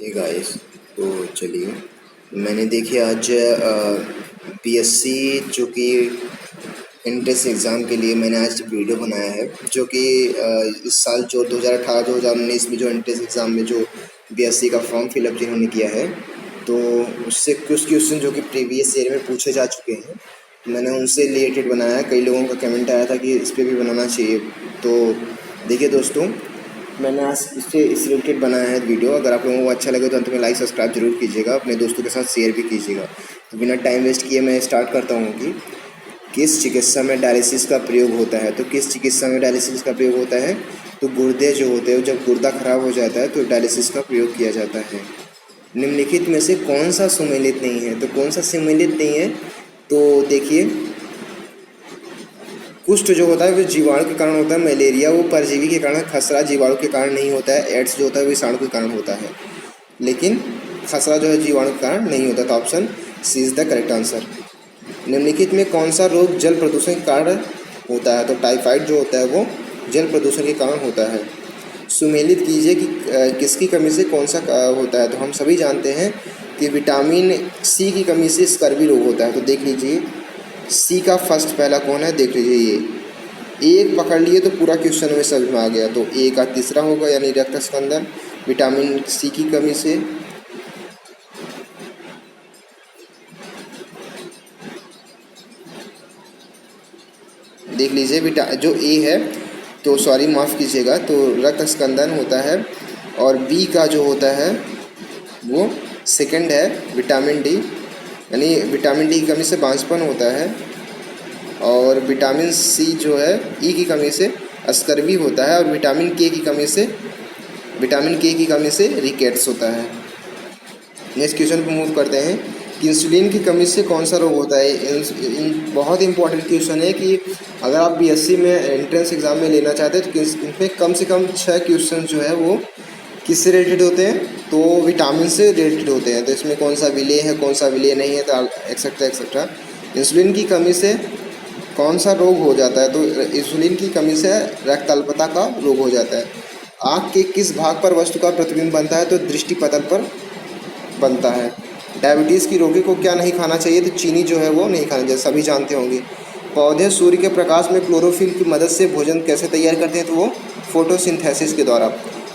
Hey guys, तो चलिए मैंने देखिए आज बीएससी जो कि एंट्रेंस एग्ज़ाम के लिए मैंने आज वीडियो बनाया है, जो कि इस साल जो 2018-2019 में जो एंट्रेंस एग्ज़ाम में जो बीएससी का फॉर्म फिलअप जिन्होंने किया है, तो उससे कुछ क्वेश्चन जो कि प्रीवियस ईयर में पूछे जा चुके हैं, मैंने उनसे रिलेटेड बनाया है। कई लोगों का कमेंट आया था कि इस पर भी बनाना चाहिए। तो देखिए दोस्तों, मैंने आज इस रिलेटेड बनाया है वीडियो। अगर आप लोगों को अच्छा लगे तो अंत में लाइक सब्सक्राइब जरूर कीजिएगा, अपने दोस्तों के साथ शेयर भी कीजिएगा। तो बिना टाइम वेस्ट किए मैं स्टार्ट करता हूँ कि किस चिकित्सा में डायलिसिस का प्रयोग होता है। तो किस चिकित्सा में डायलिसिस का प्रयोग होता है? तो गुर्दे जो होते हैं, जब गुर्दा खराब हो जाता है तो डायलिसिस का प्रयोग किया जाता है। निम्नलिखित में से कौन सा सुमेलित नहीं है? तो कौन सा सुमेलित नहीं है? तो देखिए, कुष्ठ जो होता है वो जीवाणु के कारण होता है, मलेरिया वो परजीवी के कारण, खसरा जीवाणु के कारण नहीं होता है, एड्स जो होता है वो विषाणु के कारण होता है, लेकिन खसरा जो है जीवाणु के कारण नहीं होता। तो option C is the correct answer. निम्नलिखित में कौन सा रोग जल प्रदूषण के कारण होता है? तो टाइफाइड जो होता है वो जल प्रदूषण के कारण होता है। सुमेलित कीजिए कि किसकी कमी से कौन सा होता है। तो हम सभी जानते हैं कि विटामिन सी की कमी से स्कर्वी रोग होता है। तो देख लीजिए सी का फर्स्ट पहला कौन है, देख लीजिए ये एक पकड़ लिए तो पूरा क्वेश्चन में समझ में आ गया। तो ए का तीसरा होगा, यानी रक्त स्कंदन विटामिन सी की कमी से। देख लीजिए जो ए है, तो सॉरी माफ़ कीजिएगा, तो रक्त स्कंदन होता है। और बी का जो होता है वो सेकंड है विटामिन डी, यानी विटामिन डी की कमी से बांझपन होता है। और विटामिन सी जो है ई की कमी से स्कर्वी होता है। और विटामिन के की कमी से रिकेट्स होता है। नेक्स्ट क्वेश्चन पर मूव करते हैं कि इंसुलिन की कमी से कौन सा रोग होता है। बहुत इंपॉर्टेंट क्वेश्चन है कि अगर आप बीएससी में एंट्रेंस एग्जाम में लेना चाहते हैं तो इसमें कम से कम 6 क्वेश्चन जो है वो किससे रिलेटेड होते हैं? तो विटामिन से रिलेटेड होते हैं। तो इसमें कौन सा विलेय है, कौन सा विलेय नहीं है, तो एक्सेट्रा एक्सेट्रा। इंसुलिन की कमी से कौन सा रोग हो जाता है? तो इंसुलिन की कमी से रक्त अल्पता का रोग हो जाता है। आँख के किस भाग पर वस्तु का प्रतिबिंब बनता है? तो दृष्टि पटल पर बनता है। डायबिटीज़ की रोगी को क्या नहीं खाना चाहिए? तो चीनी जो है वो नहीं खाना चाहिए, सभी जानते होंगे। पौधे सूर्य के प्रकाश में क्लोरोफिल की मदद से भोजन कैसे तैयार करते हैं? तो वो फोटोसिंथेसिस के द्वारा।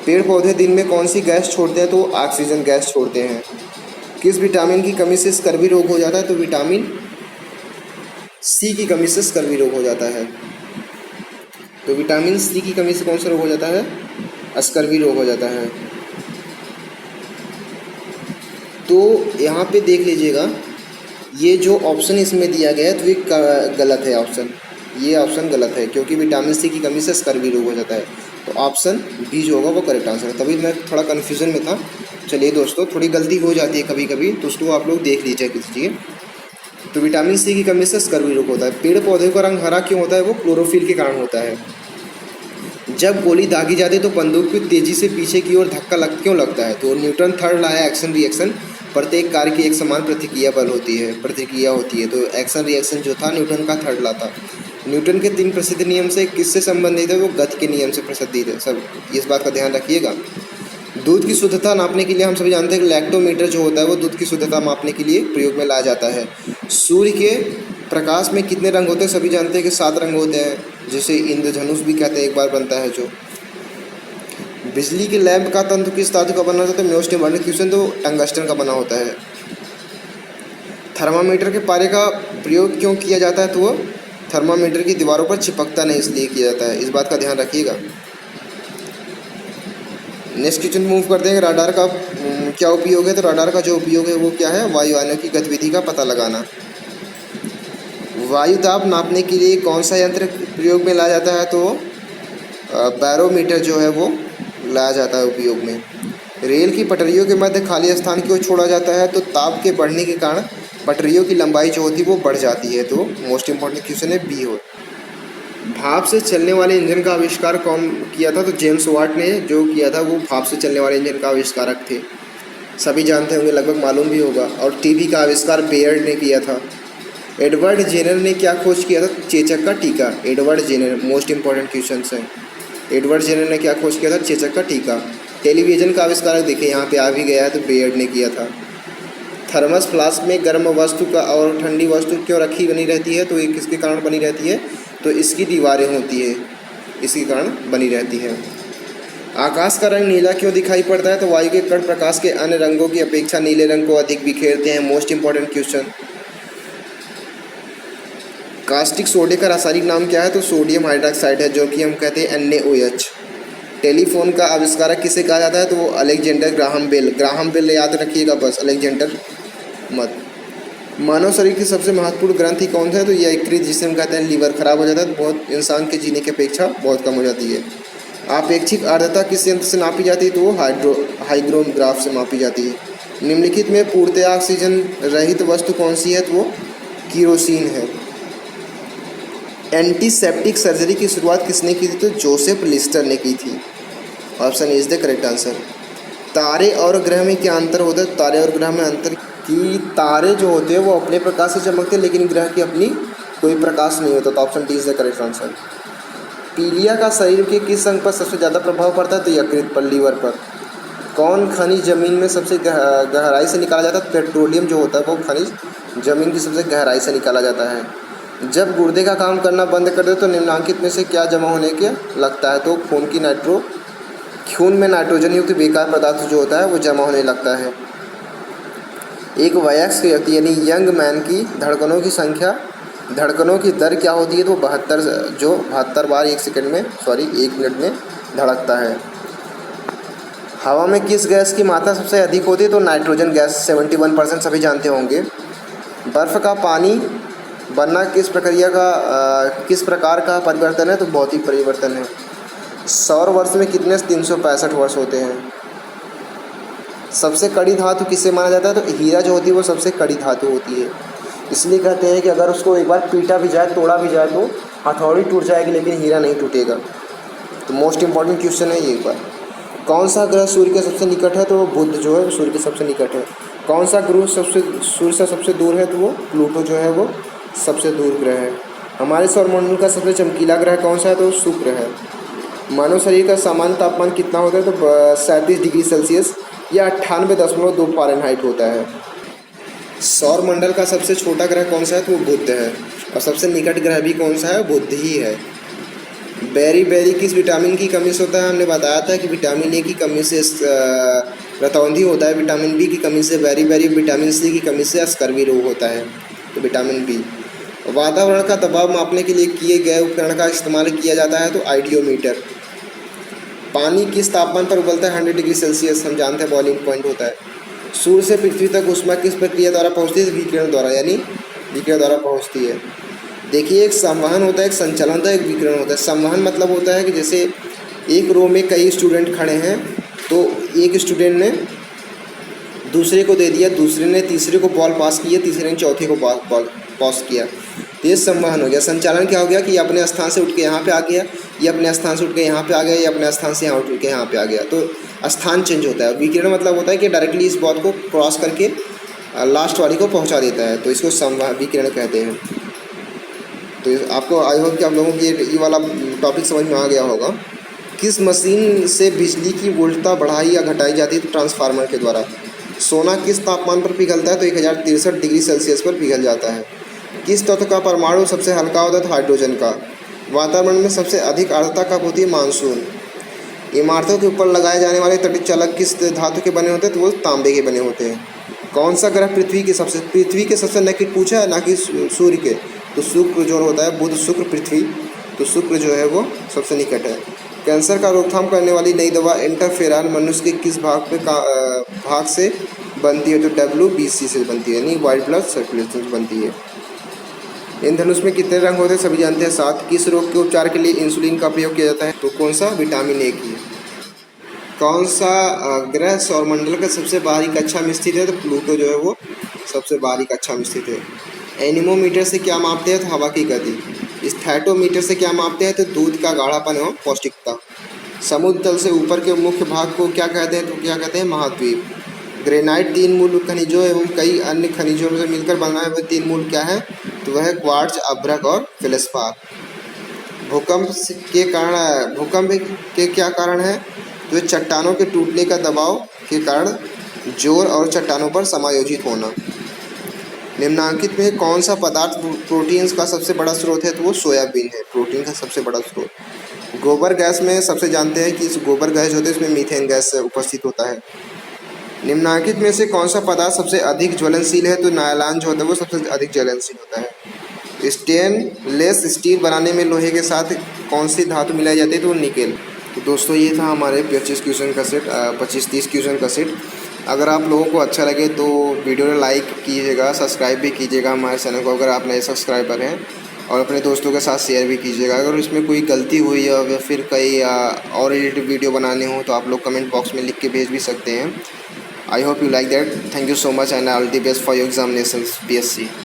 पेड़ पौधे दिन में कौन सी गैस छोड़ते हैं? तो ऑक्सीजन गैस छोड़ते हैं। किस विटामिन की कमी से स्कर्वी रोग हो जाता है? तो विटामिन सी की कमी से स्कर्वी रोग हो जाता है। तो विटामिन सी की कमी से कौन सा रोग हो जाता है? स्कर्वी रोग हो जाता है। तो यहाँ पे देख लीजिएगा, ये जो ऑप्शन इसमें दिया गया है तो ये गलत है ऑप्शन। ये ऑप्शन गलत है क्योंकि विटामिन सी की कमी से स्कर्वी रोग हो जाता है। तो ऑप्शन बी जो होगा वो करेक्ट आंसर है। तभी मैं थोड़ा कन्फ्यूज़न में था। चलिए दोस्तों, थोड़ी गलती हो जाती है कभी कभी, तो उसको आप लोग देख लीजिए। तो विटामिन सी की कमी से स्कर्वी रोग होता है। पेड़ पौधे का रंग हरा क्यों होता है? वो क्लोरोफिल के कारण होता है। जब गोली दागी जाती है तो बंदूक की तेजी से पीछे की ओर धक्का क्यों लगता है? तो न्यूटन थर्ड लाया एक्शन रिएक्शन, प्रत्येक कार्य की एक समान प्रतिक्रिया होती है। तो एक्शन रिएक्शन जो था न्यूटन का थर्ड ला था। न्यूटन के 3 प्रसिद्ध नियम से किससे संबंधित है? वो गति के नियम से प्रसिद्ध है। सब इस बात का ध्यान रखिएगा। दूध की शुद्धता नापने के लिए हम सभी जानते हैं कि लैक्टोमीटर जो होता है वो दूध की शुद्धता मापने के लिए प्रयोग में लाया जाता है। सूर्य के प्रकाश में कितने रंग होते हैं? सभी जानते हैं कि 7 रंग होते हैं, जिसे इंद्रधनुष भी कहते हैं, एक बार बनता है जो। बिजली के लैंप का तंतु किस धातु का बना होता है? मोस्ट इम्पॉर्टेंट क्वेश्चन, तो टंगस्टन का बना होता है। थर्मामीटर के पारे का प्रयोग क्यों किया जाता है? तो वो थर्मामीटर की दीवारों पर चिपकता नहीं, इसलिए किया जाता है। इस बात का ध्यान रखिएगा। नेक्स्ट क्वेश्चन मूव करते हैं। राडार का क्या उपयोग है? तो राडार का जो उपयोग है वो क्या है? वायुयानों की गतिविधि का पता लगाना। वायु दाब नापने के लिए कौन सा यंत्र प्रयोग में लाया जाता है? तो बैरोमीटर जो है वो लाया जाता है उपयोग में। रेल की पटरियों के मध्य खाली स्थान क्यों छोड़ा जाता है? तो ताप के बढ़ने के कारण पटरियों की लंबाई जो होती है वो बढ़ जाती है। तो मोस्ट इम्पॉर्टेंट क्वेश्चन है बी हो। भाप से चलने वाले इंजन का आविष्कार कौन किया था? तो जेम्स वाट ने जो किया था वो भाप से चलने वाले इंजन का आविष्कारक थे, सभी जानते होंगे, लगभग मालूम भी होगा। और टीवी का आविष्कार बेयर्ड ने किया था। एडवर्ड जेनर ने क्या खोज किया था? चेचक का टीका। Edward Jenner most important question है। एडवर्ड जेनर ने क्या खोज किया था? चेचक का टीका। टेलीविज़न का आविष्कारक देखिए यहाँ पे आ भी गया है, तो बेयर्ड ने किया था। थर्मस फ्लास्क में गर्म वस्तु का और ठंडी वस्तु क्यों रखी बनी रहती है, तो ये किसके कारण बनी रहती है, तो इसकी दीवारें होती है, इसके कारण बनी रहती है। आकाश का रंग नीला क्यों दिखाई पड़ता है, तो वायु के कण प्रकाश के अन्य रंगों की अपेक्षा नीले रंग को अधिक बिखेरते हैं। Most important question. कास्टिक सोडे का रासायनिक नाम क्या है, तो सोडियम हाइड्रोक्साइड है, जो कि हम कहते हैं NaOH। टेलीफोन का आविष्कारक किसे कहा जाता है, तो वो Alexander Graham Bell. Graham Bell याद रखिएगा बस, अलेक्जेंडर मत। मानव शरीर की सबसे महत्वपूर्ण ग्रंथि कौन सा है, तो यह यकृत, जिसे हम कहते हैं लीवर खराब हो जाता है तो बहुत इंसान के जीने की अपेक्षा बहुत कम हो जाती है। आपेक्षिक आर्द्रता किस यंत्र से नापी जाती है, तो वो हाइग्रोग्राफ से मापी जाती है। निम्नलिखित में पूर्णतया ऑक्सीजन रहित वस्तु कौन सी है, तो वो केरोसिन है। एंटीसेप्टिक सर्जरी की शुरुआत किसने की थी, तो जोसेफ लिस्टर ने की थी। Option is the correct answer. तारे और ग्रह में क्या अंतर होता है, तारे और ग्रह में अंतर कि तारे जो होते हैं वो अपने प्रकाश से चमकते हैं, लेकिन ग्रह की अपनी कोई प्रकाश नहीं होता, तो option D is the correct answer. पीलिया का शरीर के किस अंग पर सबसे ज़्यादा प्रभाव पड़ता है, तो यकृत पर, लीवर पर। कौन खनिज जमीन में सबसे गहराई से निकाला जाता है, पेट्रोलियम जो होता है वो खनिज जमीन की सबसे गहराई से निकाला जाता है। जब गुर्दे का काम करना बंद कर दे तो निम्नलिखित में से क्या जमा होने के लगता है, तो खून में नाइट्रोजन युक्त बेकार पदार्थ जो होता है वो जमा होने लगता है। एक वयस्क व्यक्ति यानी यंग मैन की धड़कनों की दर क्या होती है, तो 72 बार 1 मिनट में धड़कता है। हवा में किस गैस की मात्रा सबसे अधिक होती है, तो नाइट्रोजन गैस 71% सभी जानते होंगे। बर्फ़ का पानी बनना किस प्रकार का परिवर्तन है, तो भौतिक परिवर्तन है। सौर वर्ष में कितने 365 वर्ष होते हैं। सबसे कड़ी धातु किसे माना जाता है, तो हीरा जो होती है वो सबसे कड़ी धातु होती है। इसलिए कहते हैं कि अगर उसको एक बार पीटा भी जाए, तोड़ा भी जाए तो हथौड़ी टूट जाएगी, लेकिन हीरा नहीं टूटेगा। तो मोस्ट इंपॉर्टेंट क्वेश्चन है ये एक बार। कौन सा ग्रह सूर्य के सबसे निकट है, तो बुध जो है सूर्य के सबसे निकट है। कौन सा ग्रह सूर्य से सबसे दूर है, तो वो प्लूटो जो है वो सबसे दूर ग्रह है। हमारे सौरमंडल का सबसे चमकीला ग्रह कौन सा है, तो शुक्र है। मानव शरीर का सामान्य तापमान कितना होता है, तो 37 डिग्री सेल्सियस या 98.2 फ़ारेनहाइट होता है। सौरमंडल का सबसे छोटा ग्रह कौन सा है, तो वो बुध है। और सबसे निकट ग्रह भी कौन सा है, बुध ही है। बेरी किस विटामिन की कमी से होता है, हमने बताया था कि विटामिन ए की कमी से रतौंधी होता है, विटामिन बी की कमी से बेरी, विटामिन सी की कमी से स्कर्वी रोग होता है, तो विटामिन बी। वातावरण का दबाव मापने के लिए किए गए उपकरण का इस्तेमाल किया जाता है, तो आइडियोमीटर। पानी किस तापमान पर उबलता है, 100 डिग्री सेल्सियस, हम जानते हैं बॉइलिंग पॉइंट होता है। सूर्य से पृथ्वी तक ऊष्मा किस प्रक्रिया द्वारा पहुँचती है, विकिरण द्वारा, यानी विकिरण द्वारा पहुँचती है। देखिए, एक संवहन होता है, एक संचलन होता है, एक विकिरण होता है। संवहन मतलब होता है कि जैसे एक रो में कई स्टूडेंट खड़े हैं, तो एक स्टूडेंट ने दूसरे को दे दिया, दूसरे ने तीसरे को बॉल पास किया, तीसरे ने चौथे को बॉल पास किया, तो ये संवहन हो गया। संचालन क्या हो गया कि ये अपने स्थान से उठ के यहाँ पे आ गया, ये अपने स्थान से उठ के यहाँ पे आ गया, ये अपने स्थान से यहाँ उठ के यहाँ पे आ गया, तो स्थान चेंज होता है। विकिरण मतलब होता है कि डायरेक्टली इस बॉल को क्रॉस करके लास्ट वाली को पहुँचा देता है, तो इसको विकिरण कहते हैं। तो आपको आई होप कि आप लोगों की ये वाला टॉपिक समझ में आ गया होगा। किस मशीन से बिजली की वोल्टता बढ़ाई या घटाई जाती है, तो ट्रांसफार्मर के द्वारा। सोना किस तापमान पर पिघलता है, तो 1063 डिग्री सेल्सियस पर पिघल जाता है। किस तत्व का परमाणु सबसे हल्का होता है, तो हाइड्रोजन का। वातावरण में सबसे अधिक आर्द्रता कब होती है, मानसून। इमारतों के ऊपर लगाए जाने वाले तटित चालक किस धातु के बने होते हैं, तो वो तांबे के बने होते हैं। कौन सा ग्रह पृथ्वी के सबसे निकट पूछा है, ना कि सूर्य के, तो शुक्र जो होता है, बुध शुक्र पृथ्वी, तो शुक्र जो है वो सबसे निकट है। कैंसर का रोकथाम करने वाली नई दवा इंटरफेरॉन मनुष्य के किस भाग से बनती है, तो WBC से बनती है, यानी वाइट ब्लड सर्कुलेशन से बनती है। इंद्रधनुष में कितने रंग होते हैं, सभी जानते हैं 7। किस रोग के उपचार के लिए इंसुलिन का प्रयोग किया जाता है, तो कौन सा, विटामिन ए की। कौन सा ग्रह सौरमंडल का सबसे बाहरी कक्षा में स्थित है, तो प्लूटो जो है वो सबसे बाहरी कक्षा में स्थित है। एनीमोमीटर से क्या मापते हैं, तो हवा की गति। स्टैटोमीटर से क्या मापते हैं, तो दूध का गाढ़ापन एवं पौष्टिकता। समुद्र तल से ऊपर के मुख्य भाग को क्या कहते हैं, तो क्या कहते हैं, महाद्वीप। ग्रेनाइट 3 मूल खनिजों एवं कई अन्य खनिजों से मिलकर बना है, वह 3 मूल क्या है, तो वह है क्वार्ट्ज, अभ्रक और फेल्सपार। भूकंप के क्या कारण है, तो ये चट्टानों के टूटने का दबाव के कारण जोर और चट्टानों पर समायोजित होना। निम्नांकित में कौन सा पदार्थ प्रोटीन्स का सबसे बड़ा स्रोत है? तो वो सोयाबीन है, प्रोटीन का सबसे बड़ा स्रोत। गोबर गैस में सबसे जानते हैं कि इस गोबर गैस जो होती है इसमें मीथेन गैस उपस्थित होता है। निम्नांकित में से कौन सा पदार्थ सबसे अधिक ज्वलनशील है? तो नायलॉन जो होता है वो सबसे अधिक ज्वलनशील होता है। स्टेनलेस स्टील बनाने में लोहे के साथ कौन सी धातु मिलाई जाती है? तो निकेल। तो दोस्तों ये था हमारे 25 क्वेश्चन का सेट, 25-30 क्वेश्चन का सेट। अगर आप लोगों को अच्छा लगे तो वीडियो को लाइक कीजिएगा, सब्सक्राइब भी कीजिएगा हमारे चैनल को अगर आप नए सब्सक्राइबर हैं, और अपने दोस्तों के साथ शेयर भी कीजिएगा। अगर इसमें कोई गलती हुई या फिर कई और रिलेटेड वीडियो बनाने हो तो आप लोग कमेंट बॉक्स में लिख के भेज भी सकते हैं। I hope you like that. Thank you so much and all the best for your examinations BSc।